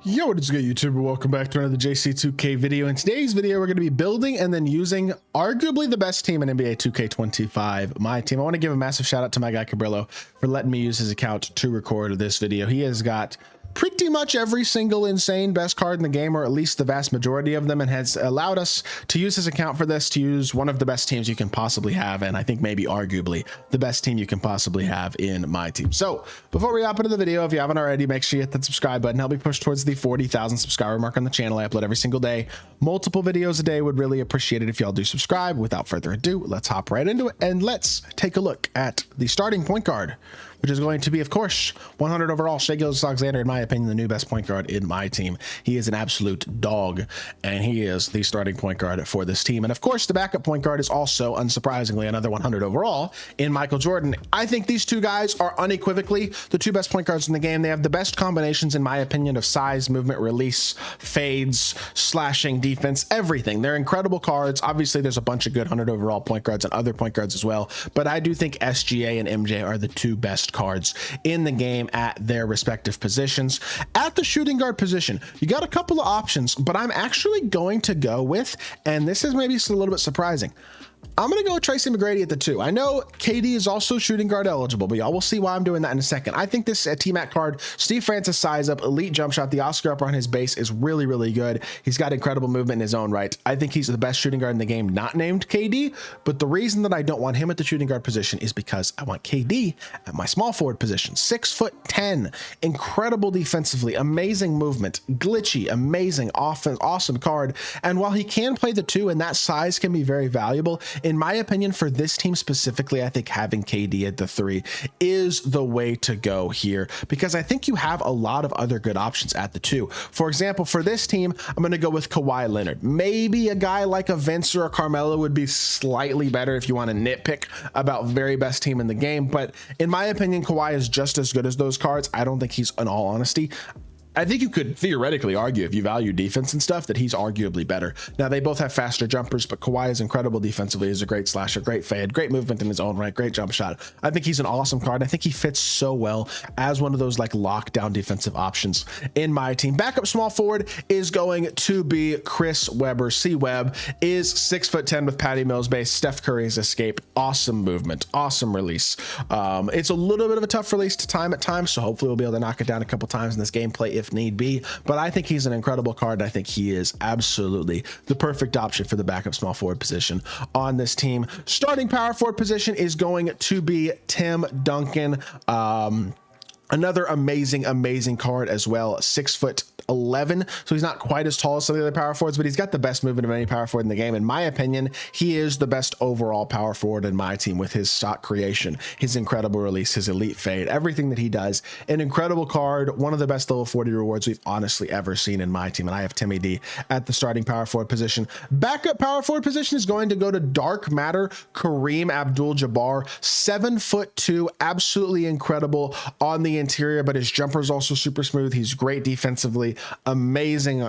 Yo, what is good, YouTuber? Welcome back to another JC2K video. In today's video, we're going to be building and then using arguably the best team in NBA 2K25, my team. I want to give a massive shout out to my guy Cabrillo for letting me use his account to record this video. He has got pretty much every single insane best card in the game, or at least the vast majority of them, and has allowed us to use his account for this, to use one of the best teams you can possibly have, and I think maybe arguably the best team you can possibly have in my team. So before we hop into the video, if you haven't already, make sure you hit that subscribe button. Help me push towards the 40,000 subscriber mark on the channel. I upload every single day, multiple videos a day. Would really appreciate it if y'all do subscribe. Without further ado, let's hop right into it and let's take a look at the starting point guard, which is going to be, of course, 100 overall, Shai Gilgeous-Alexander, in my opinion, the new best point guard in my team. He is an absolute dog, and he is the starting point guard for this team. And of course, the backup point guard is also, unsurprisingly, another 100 overall in Michael Jordan. I think these two guys are unequivocally the two best point guards in the game. They have the best combinations, in my opinion, of size, movement, release, fades, slashing, defense, everything. They're incredible cards. Obviously, there's a bunch of good 100 overall point guards and other point guards as well, but I do think SGA and MJ are the two best cards in the game at their respective positions. At the shooting guard position, you got a couple of options, but I'm actually going to go with, and this is maybe a little bit surprising, I'm going to go with Tracy McGrady at the 2. I know KD is also shooting guard eligible, but y'all will see why I'm doing that in a second. I think this T-Mac card, Steve Francis size up, elite jump shot, the Oscar upper on his base is really, really good. He's got incredible movement in his own right. I think he's the best shooting guard in the game, not named KD, but the reason that I don't want him at the shooting guard position is because I want KD at my small forward position. 6'10", incredible defensively, amazing movement, glitchy, amazing offense, awesome card. And while he can play the 2 and that size can be very valuable, in my opinion, for this team specifically, I think having KD at the 3 is the way to go here, because I think you have a lot of other good options at the 2. For example, for this team, I'm going to go with Kawhi Leonard. Maybe a guy like a Vince or a Carmelo would be slightly better if you want to nitpick about very best team in the game. But in my opinion, Kawhi is just as good as those cards. I don't think he's, in all honesty, I think you could theoretically argue, if you value defense and stuff, that he's arguably better. Now, they both have faster jumpers, but Kawhi is incredible defensively. He's a great slasher, great fade, great movement in his own right, great jump shot. I think he's an awesome card. I think he fits so well as one of those like lockdown defensive options in my team. Backup small forward is going to be Chris Webber. C-Web is 6'10" with Patty Mills base, Steph Curry's escape, awesome movement, awesome release. It's a little bit of a tough release to time at times, so hopefully we'll be able to knock it down a couple times in this gameplay if need be, but I think he's an incredible card. I think he is absolutely the perfect option for the backup small forward position on this team. Starting power forward position is going to be Tim Duncan. Another amazing card as well, 6'11", so he's not quite as tall as some of the other power forwards, but he's got the best movement of any power forward in the game. In my opinion, he is the best overall power forward in my team, with his shot creation, his incredible release, his elite fade, everything that he does. An incredible card, one of the best level 40 rewards we've honestly ever seen in my team, and I have Timmy D at the starting power forward position. Backup power forward position is going to go to Dark Matter Kareem Abdul-Jabbar, 7'2", absolutely incredible on the interior, but his jumper is also super smooth. He's great defensively, amazing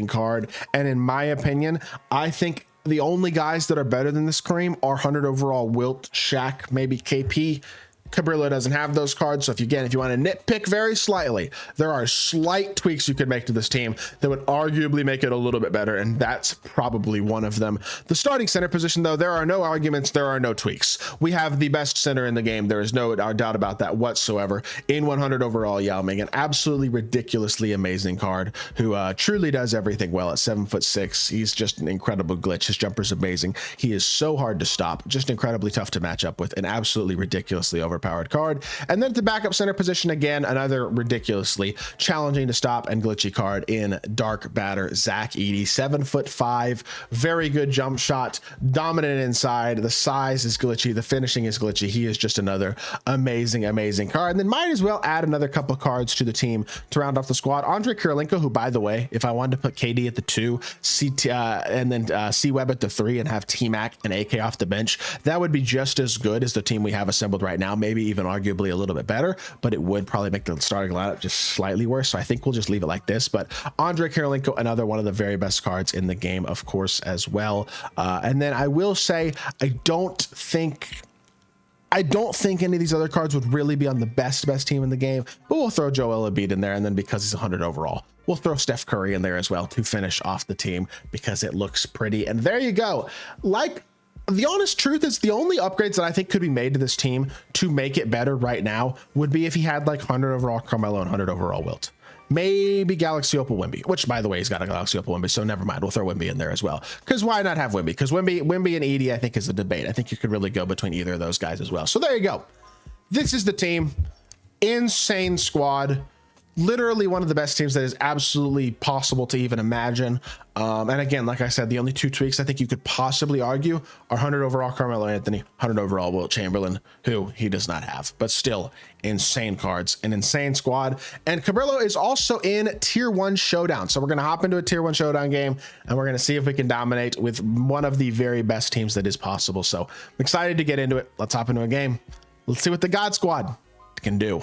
card. And in my opinion, I think the only guys that are better than this Kareem are 100 overall Wilt, Shaq, maybe KP. Cabrillo doesn't have those cards, so if you want to nitpick very slightly, there are slight tweaks you could make to this team that would arguably make it a little bit better, and that's probably one of them. The starting center position, though, there are no arguments, there are no tweaks. We have the best center in the game. There is no doubt about that whatsoever. In 100 overall, Yao Ming, an absolutely ridiculously amazing card who truly does everything well at 7'6". He's just an incredible glitch. His jumper's amazing. He is so hard to stop, just incredibly tough to match up with, an absolutely ridiculously overpowered card. And then at the backup center position, again, another ridiculously challenging to stop and glitchy card in Dark Batter Zach Edey, 7'5", very good jump shot, dominant inside. The size is glitchy, the finishing is glitchy. He is just another amazing card. And then might as well add another couple cards to the team to round off the squad. Andre Kirilenko, who, by the way, if I wanted to put KD at the 2, and then C-Web at the 3, and have T-Mac and AK off the bench, that would be just as good as the team we have assembled right now. Maybe even arguably a little bit better, but it would probably make the starting lineup just slightly worse. So I think we'll just leave it like this. But Andre Kirilenko, another one of the very best cards in the game, of course, as well. And then I will say, I don't think I don't think any of these other cards would really be on the best team in the game, but we'll throw Joel Embiid in there. And then because he's 100 overall, we'll throw Steph Curry in there as well to finish off the team because it looks pretty. And there you go. Like, the honest truth is the only upgrades that I think could be made to this team to make it better right now would be if he had like 100 overall Carmelo and 100 overall Wilt. Maybe Galaxy Opal Wemby, which by the way, he's got a Galaxy Opal Wemby, so never mind. We'll throw Wemby in there as well. Because why not have Wemby? Because Wemby and Edie, I think, is a debate. I think you could really go between either of those guys as well. So there you go. This is the team. Insane squad. Literally one of the best teams that is absolutely possible to even imagine. And again, like I said, the only two tweaks I think you could possibly argue are 100 overall Carmelo Anthony, 100 overall Wilt Chamberlain, who he does not have, but still insane cards, an insane squad. And Cabrillo is also in tier 1 Showdown. So we're going to hop into a tier 1 Showdown game and we're going to see if we can dominate with one of the very best teams that is possible. So I'm excited to get into it. Let's hop into a game. Let's see what the God Squad can do.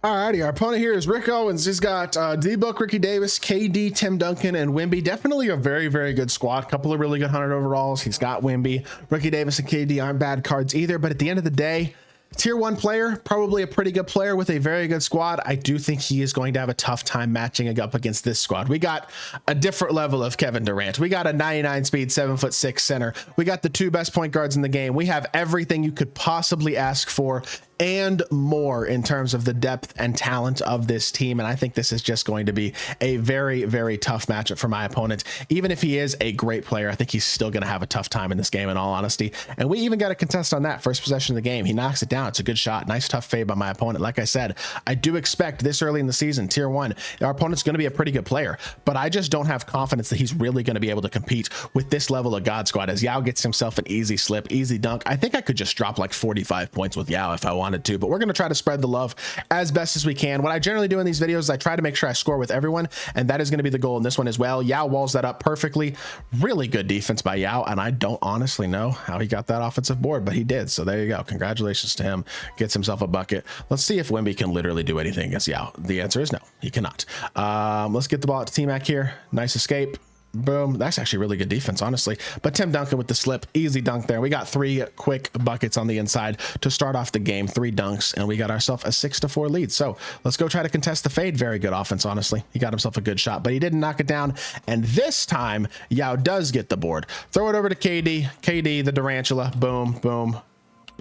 Alrighty, our opponent here is Rick Owens. He's got D-Book, Ricky Davis, KD, Tim Duncan, and Wemby. Definitely a very, very good squad. Couple of really good 100 overalls. He's got Wemby. Ricky Davis and KD aren't bad cards either, but at the end of the day, tier 1 player, probably a pretty good player with a very good squad. I do think he is going to have a tough time matching up against this squad. We got a different level of Kevin Durant. We got a 99 speed, 7'6" center. We got the 2 best point guards in the game. We have everything you could possibly ask for and more in terms of the depth and talent of this team. And I think this is just going to be a very, very tough matchup for my opponent. Even if he is a great player, I think he's still going to have a tough time in this game, in all honesty. And we even got a contest on that first possession of the game. He knocks it down. It's a good shot. Nice tough fade by my opponent. Like I said, I do expect this early in the season, tier 1, our opponent's going to be a pretty good player, but I just don't have confidence that he's really going to be able to compete with this level of God Squad. As Yao gets himself an easy slip, easy dunk. I think I could just drop like 45 points with Yao if I wanted to, but we're going to try to spread the love as best as we can. What I generally do in these videos is I try to make sure I score with everyone, and that is going to be the goal in this one as well. Yao walls that up perfectly. Really good defense by Yao, and I don't honestly know how he got that offensive board, but he did. So there you go. Congratulations to him. Gets himself a bucket. Let's see if Wemby can literally do anything against Yao. The answer is no, he cannot. Let's get the ball to T-Mac here. Nice escape. Boom. That's actually really good defense, honestly. But Tim Duncan with the slip, easy dunk there. We got 3 quick buckets on the inside to start off the game, 3 dunks, and we got ourselves a 6-4 lead. So let's go try to contest the fade. Very good offense, honestly. He got himself a good shot, but he didn't knock it down. And this time, Yao does get the board. Throw it over to KD. KD, the Durantula. Boom, boom.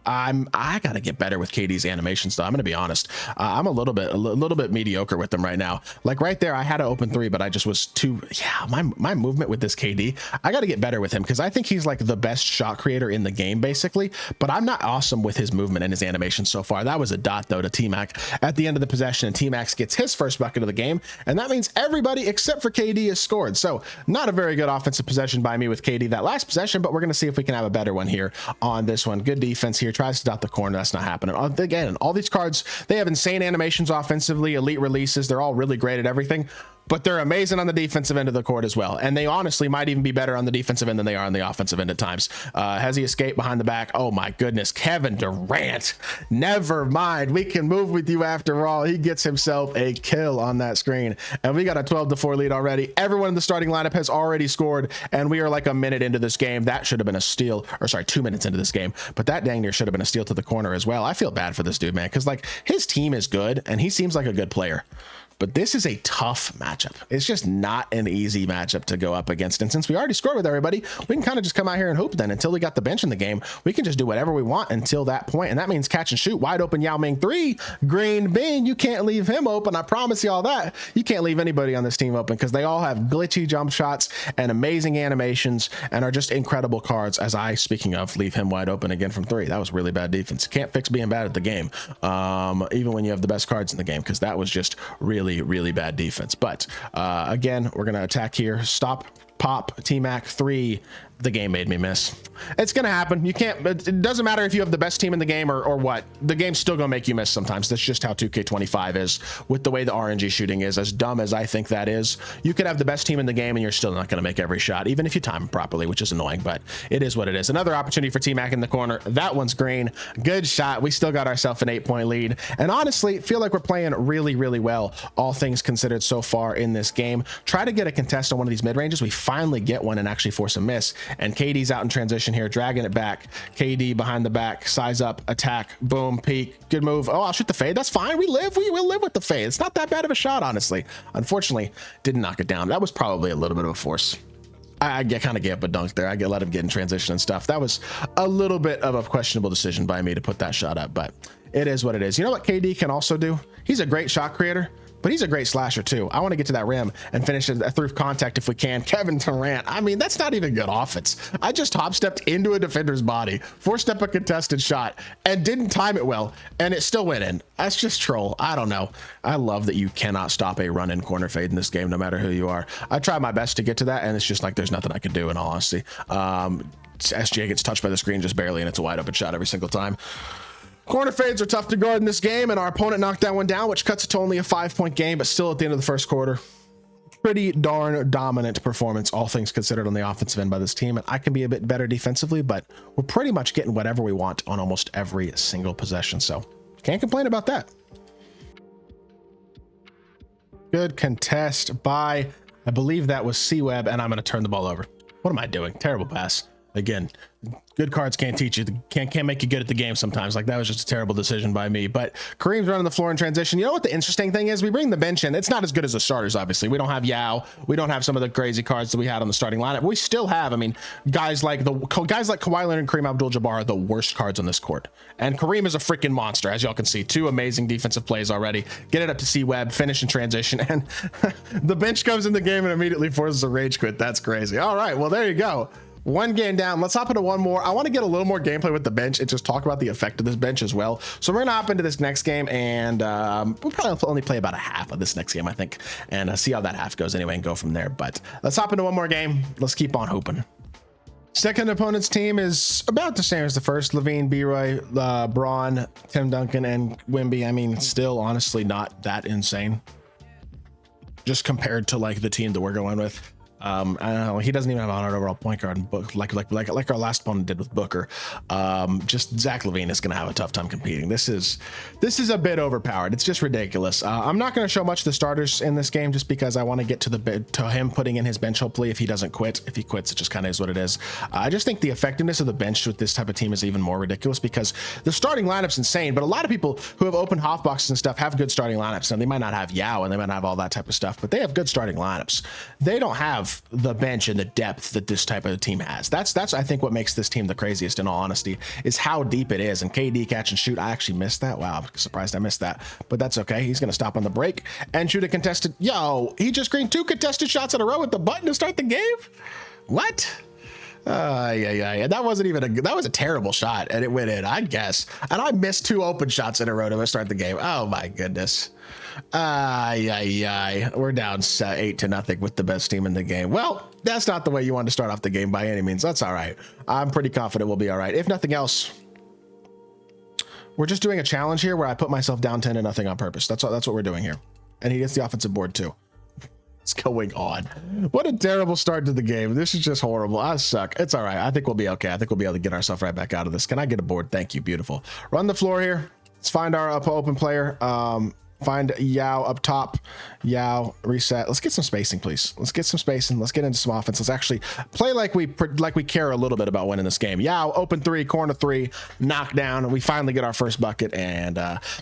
I gotta get better with KD's animations though. I'm gonna be honest. I'm a little bit mediocre with them right now. Like right there, I had to open 3, but I just was too. Yeah, my movement with this KD, I gotta get better with him because I think he's like the best shot creator in the game, basically. But I'm not awesome with his movement and his animation so far. That was a dot though to T-Mac at the end of the possession, and T-Mac gets his first bucket of the game, and that means everybody except for KD is scored. So not a very good offensive possession by me with KD that last possession, but we're gonna see if we can have a better one here on this one. Good defense here. Tries to dot the corner. That's not happening. Again, all these cards, they have insane animations offensively, elite releases. They're all really great at everything, but they're amazing on the defensive end of the court as well. And they honestly might even be better on the defensive end than they are on the offensive end at times. Has he escaped behind the back? Oh my goodness. Kevin Durant. Never mind. We can move with you after all. He gets himself a kill on that screen. And we got a 12-4 lead already. Everyone in the starting lineup has already scored. And we are like a minute into this game. That should have been a steal, or sorry, 2 minutes into this game. But that dang near should have been a steal to the corner as well. I feel bad for this dude, man, because like his team is good and he seems like a good player. But this is a tough matchup. It's just not an easy matchup to go up against. And since we already scored with everybody, we can kind of just come out here and hoop then. Until we got the bench in the game, we can just do whatever we want until that point. And that means catch and shoot. Wide open Yao Ming 3. Green bean. You can't leave him open. I promise you all that. You can't leave anybody on this team open because they all have glitchy jump shots and amazing animations and are just incredible cards. As I, speaking of, leave him wide open again from 3. That was really bad defense. Can't fix being bad at the game, even when you have the best cards in the game, because that was just really bad defense. But again, we're gonna attack here. Stop, pop, T-Mac 3. The game made me miss. It's gonna happen. You can't, it doesn't matter if you have the best team in the game or what, the game's still gonna make you miss sometimes. That's just how 2K25 is with the way the RNG shooting is. As dumb as I think that is, you could have the best team in the game and you're still not gonna make every shot, even if you time it properly, which is annoying, but it is what it is. Another opportunity for T-Mac in the corner. That one's green. Good shot. We still got ourselves an 8-point lead. And honestly, feel like we're playing really well, all things considered so far in this game. Try to get a contest on one of these mid-ranges. We finally get one and actually force a miss. And KD's out in transition here, dragging it back. KD behind the back, size up, attack, boom, peek, good move. Oh, I'll shoot the fade. That's fine. We will live with the fade. It's not that bad of a shot, honestly. Unfortunately, didn't knock it down. That was probably a little bit of a force. I kind of gave up a dunk there. I let him get in transition and stuff. That was a little bit of a questionable decision by me to put that shot up, but it is what it is. You know what KD can also do? He's a great shot creator, but he's a great slasher too. I want to get to that rim and finish it through contact if we can. Kevin Durant, I mean, that's not even good offense. I just hop stepped into a defender's body, four-step a contested shot, and didn't time it well, and it still went in. That's just troll. I don't know. I love that you cannot stop a run-in corner fade in this game, no matter who you are. I try my best to get to that, and it's just like there's nothing I can do in all honesty. SGA gets touched by the screen just barely, and it's a wide open shot every single time. Corner fades are tough to guard in this game, and our opponent knocked that one down, which cuts it to only a 5-point game, but still at the end of the first quarter. Pretty darn dominant performance, all things considered, on the offensive end by this team. And I can be a bit better defensively, but we're pretty much getting whatever we want on almost every single possession. So can't complain about that. Good contest by, I believe that was C-Web, and I'm going to turn the ball over. What am I doing? Terrible pass. Again, good cards can't teach you, can't make you good at the game sometimes. Like, that was just a terrible decision by me. But Kareem's running the floor in transition. You know what the interesting thing is? We bring the bench in. It's not as good as the starters, obviously. We don't have Yao. We don't have some of the crazy cards that we had on the starting lineup. We still have, I mean, guys like Kawhi Leonard and Kareem Abdul-Jabbar are the worst cards on this court. And Kareem is a freaking monster, as y'all can see. 2 amazing defensive plays already. Get it up to C-Web, finish in transition, and the bench comes in the game and immediately forces a rage quit. That's crazy. All right, well, there you go. One game down. Let's hop into one more. I want to get a little more gameplay with the bench and just talk about the effect of this bench as well. So we're gonna hop into this next game, and we'll probably only play about a half of this next game, I think, and see how that half goes anyway and go from there. But let's hop into one more game. Let's keep on hooping. Second opponent's team is about the same as the first. Levine, B-Roy, Braun, Tim Duncan, and Wimby. I mean, still honestly not that insane, just compared to like the team that we're going with. I don't know, he doesn't even have an overall point guard in book like our last opponent did with Booker. Just Zach LaVine is going to have a tough time competing. This is a bit overpowered. It's just ridiculous. I'm not going to show much of the starters in this game just because I want to get to him putting in his bench. Hopefully, if he doesn't quit, if he quits, it just kind of is what it is. I just think the effectiveness of the bench with this type of team is even more ridiculous because the starting lineup's insane. But a lot of people who have open half boxes and stuff have good starting lineups. And they might not have Yao and they might not have all that type of stuff, but they have good starting lineups. They don't have the bench and the depth that this type of team has. That's I think what makes this team the craziest, in all honesty, is how deep it is. And KD catch and shoot, I actually missed that. Wow, I'm surprised I missed that, but that's okay. He's gonna stop on the break and shoot a contested. Yo, he just screened 2 contested shots in a row with the button to start the game. What? Yeah. That wasn't even that was a terrible shot, and it went in, I guess. And I missed 2 open shots in a row to start the game. Oh my goodness. We're down 8-0 with the best team in the game. Well, that's not the way you want to start off the game by any means. That's all right. I'm pretty confident we'll be all right. If nothing else, we're just doing a challenge here where I put myself down 10-0 on purpose. That's what we're doing here. And he gets the offensive board too. What's going on? What a terrible start to the game. This is just horrible. I suck. It's all right. I think we'll be okay. I think we'll be able to get ourselves right back out of this. Can I get a board? Thank you. Beautiful. Run the floor here. Let's find our open player. Find Yao up top. Yao, reset. Let's get some spacing, please. Let's get some spacing. Let's get into some offense. Let's actually play like we care a little bit about winning this game. Yao, open 3, corner 3, knock down, and we finally get our first bucket. And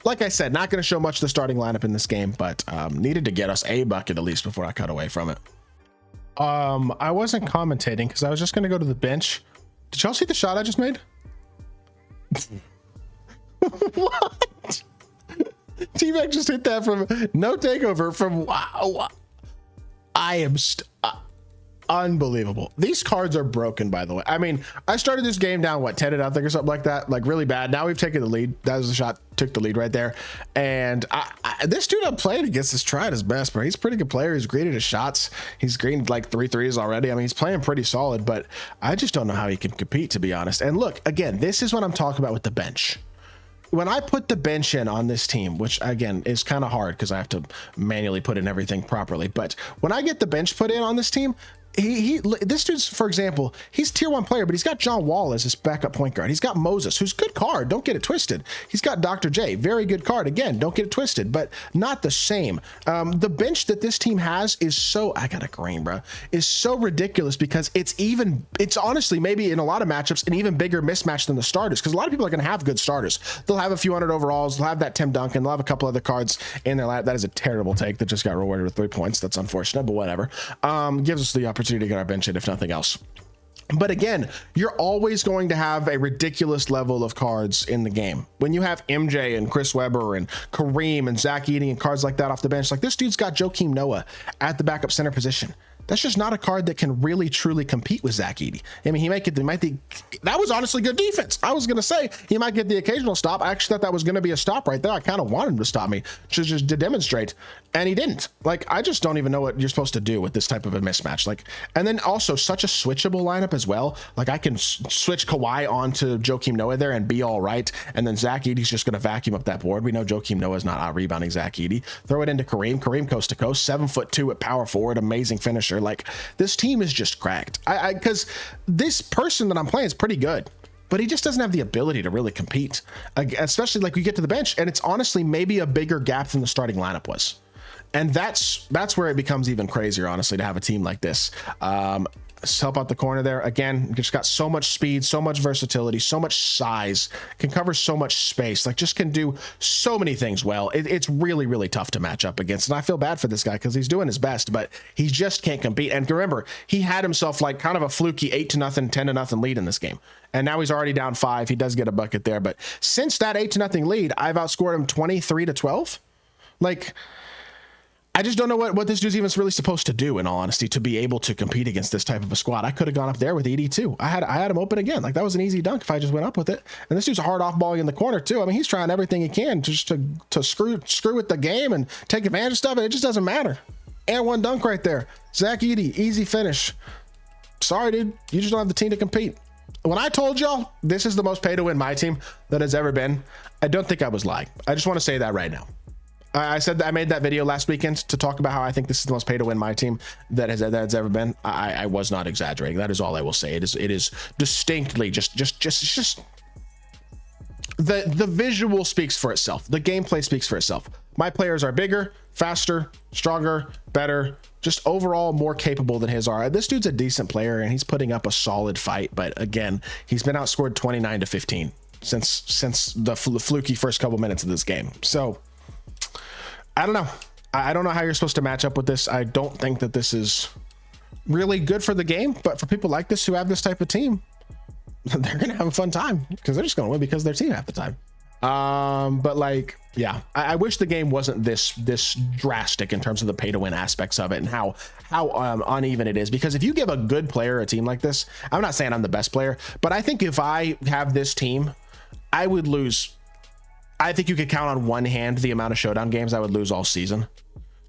like I said, not going to show much of the starting lineup in this game, but needed to get us a bucket at least before I cut away from it. I wasn't commentating because I was just going to go to the bench. Did y'all see the shot I just made? What? T-Mac just hit that from no takeover from wow. I am unbelievable. These cards are broken, by the way. I mean, I started this game down 10-0 or something like that, like really bad. Now we've taken the lead. That was the shot, took the lead right there. And this dude I'm playing against is trying his best, bro. He's a pretty good player. He's greeted his shots. He's greened like 3 threes already. I mean, he's playing pretty solid, but I just don't know how he can compete, to be honest. And look, again, this is what I'm talking about with the bench. When I put the bench in on this team, which again is kind of hard because I have to manually put in everything properly, but when I get the bench put in on this team, this dude's, for example, he's tier 1 player, but he's got John Wall as his backup point guard. He's got Moses, who's good card, don't get it twisted. He's got Dr. J, very good card, again, don't get it twisted, but not the same. The bench that this team has is so, I got a green, bro, is so ridiculous because it's honestly maybe in a lot of matchups an even bigger mismatch than the starters, because a lot of people are going to have good starters. They'll have a few hundred overalls, they'll have that Tim Duncan, they'll have a couple other cards in their lap. That is a terrible take that just got rewarded with 3 points. That's unfortunate, but whatever. Gives us the opportunity to get our bench in, if nothing else. But again, you're always going to have a ridiculous level of cards in the game. When you have MJ and Chris Webber and Kareem and Zach Edey and cards like that off the bench, like this dude's got Joakim Noah at the backup center position. That's just not a card that can really truly compete with Zach Edey. I mean, that was honestly good defense. I was going to say he might get the occasional stop. I actually thought that was going to be a stop right there. I kind of wanted him to stop me just to demonstrate, and he didn't. Like, I just don't even know what you're supposed to do with this type of a mismatch. Like, and then also such a switchable lineup as well. Like, I can switch Kawhi onto Joakim Noah there and be all right, and then Zach Edey's just going to vacuum up that board. We know Joakim Noah is not out rebounding Zach Edey. Throw it into Kareem coast to coast, 7'2" at power forward, amazing finisher. Like, this team is just cracked. Because this person that I'm playing is pretty good, but he just doesn't have the ability to really compete, especially like we get to the bench and it's honestly maybe a bigger gap than the starting lineup was. And that's where it becomes even crazier, honestly, to have a team like this. Help out the corner there. Again, just got so much speed, so much versatility, so much size, can cover so much space, like just can do so many things well. It's really, really tough to match up against. And I feel bad for this guy because he's doing his best, but he just can't compete. And remember, he had himself like kind of a fluky 8-0, 10-0 lead in this game. And now he's already down 5. He does get a bucket there. But since that 8-0 lead, I've outscored him 23-12. Like, I just don't know what this dude's even really supposed to do, in all honesty, to be able to compete against this type of a squad. I could have gone up there with Edey too. I had him open again. Like, that was an easy dunk if I just went up with it. And this dude's a hard off ball in the corner too. I mean, he's trying everything he can just to screw with the game and take advantage of stuff, and it just doesn't matter. And one dunk right there. Zach Edey, easy finish. Sorry, dude. You just don't have the team to compete. When I told y'all this is the most pay to win my team that has ever been, I don't think I was lying. I just want to say that right now. I said that I made that video last weekend to talk about how I think this is the most pay to win my team that has ever been. I was not exaggerating. That is all I will say. It is distinctly just the visual speaks for itself. The gameplay speaks for itself. My players are bigger, faster, stronger, better, just overall more capable than his are. This dude's a decent player and he's putting up a solid fight, but again, he's been outscored 29-15 since the fluky first couple minutes of this game. So I don't know. I don't know how you're supposed to match up with this. I don't think that this is really good for the game, but for people like this who have this type of team, they're going to have a fun time because they're just going to win because their team half the time. But like, yeah, I wish the game wasn't this drastic in terms of the pay to win aspects of it and how uneven it is. Because if you give a good player a team like this, I'm not saying I'm the best player, but I think if I have this team, I would lose. I think you could count on one hand the amount of Showdown games I would lose all season.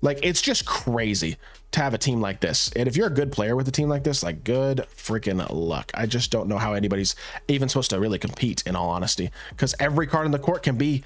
Like, it's just crazy to have a team like this. And if you're a good player with a team like this, like, good freaking luck. I just don't know how anybody's even supposed to really compete, in all honesty, because every card in the court can be,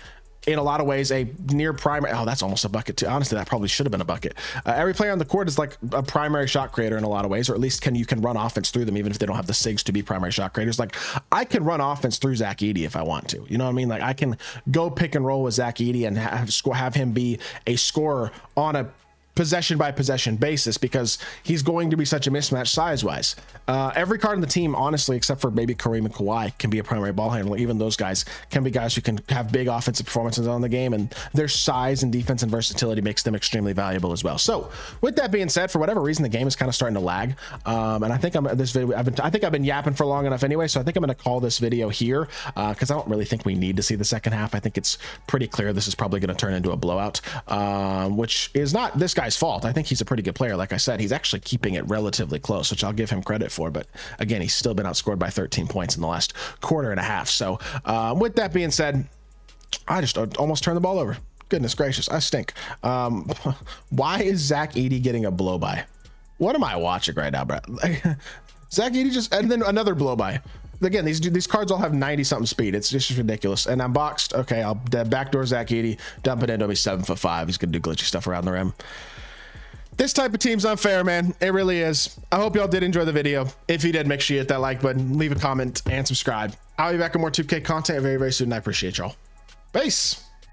in a lot of ways, a near primary. Oh, that's almost a bucket too. Honestly, that probably should have been a bucket. Every player on the court is like a primary shot creator in a lot of ways, or at least you can run offense through them, even if they don't have the SIGs to be primary shot creators. Like, I can run offense through Zach Edey if I want to. You know what I mean? Like, I can go pick and roll with Zach Edey and have him be a scorer on a possession by possession basis because he's going to be such a mismatch size wise. Every card in the team, honestly, except for maybe Kareem and Kawhi, can be a primary ball handler. Even those guys can be guys who can have big offensive performances on the game, and their size and defense and versatility makes them extremely valuable as well. So with that being said, for whatever reason, the game is kind of starting to lag. And I think I think I've been yapping for long enough anyway. So I think I'm going to call this video here because I don't really think we need to see the second half. I think it's pretty clear this is probably going to turn into a blowout, which is not this guy's fault. I think he's a pretty good player. Like I said, he's actually keeping it relatively close, which I'll give him credit for. But again, he's still been outscored by 13 points in the last quarter and a half. So with that being said, I just almost turned the ball over. Goodness gracious, I stink. Why is Zach Edey getting a blow by? What am I watching right now, bro? Zach Edey just, and then another blow by. Again, these cards all have 90 something speed. It's just ridiculous. And I'm boxed. Okay, I'll backdoor Zach Edey, dump it into him. He's 7'5". He's gonna do glitchy stuff around the rim. This type of team's unfair, man. It really is. I hope y'all did enjoy the video. If you did, make sure you hit that like button, leave a comment, and subscribe. I'll be back with more 2K content very, very soon. I appreciate y'all. Peace.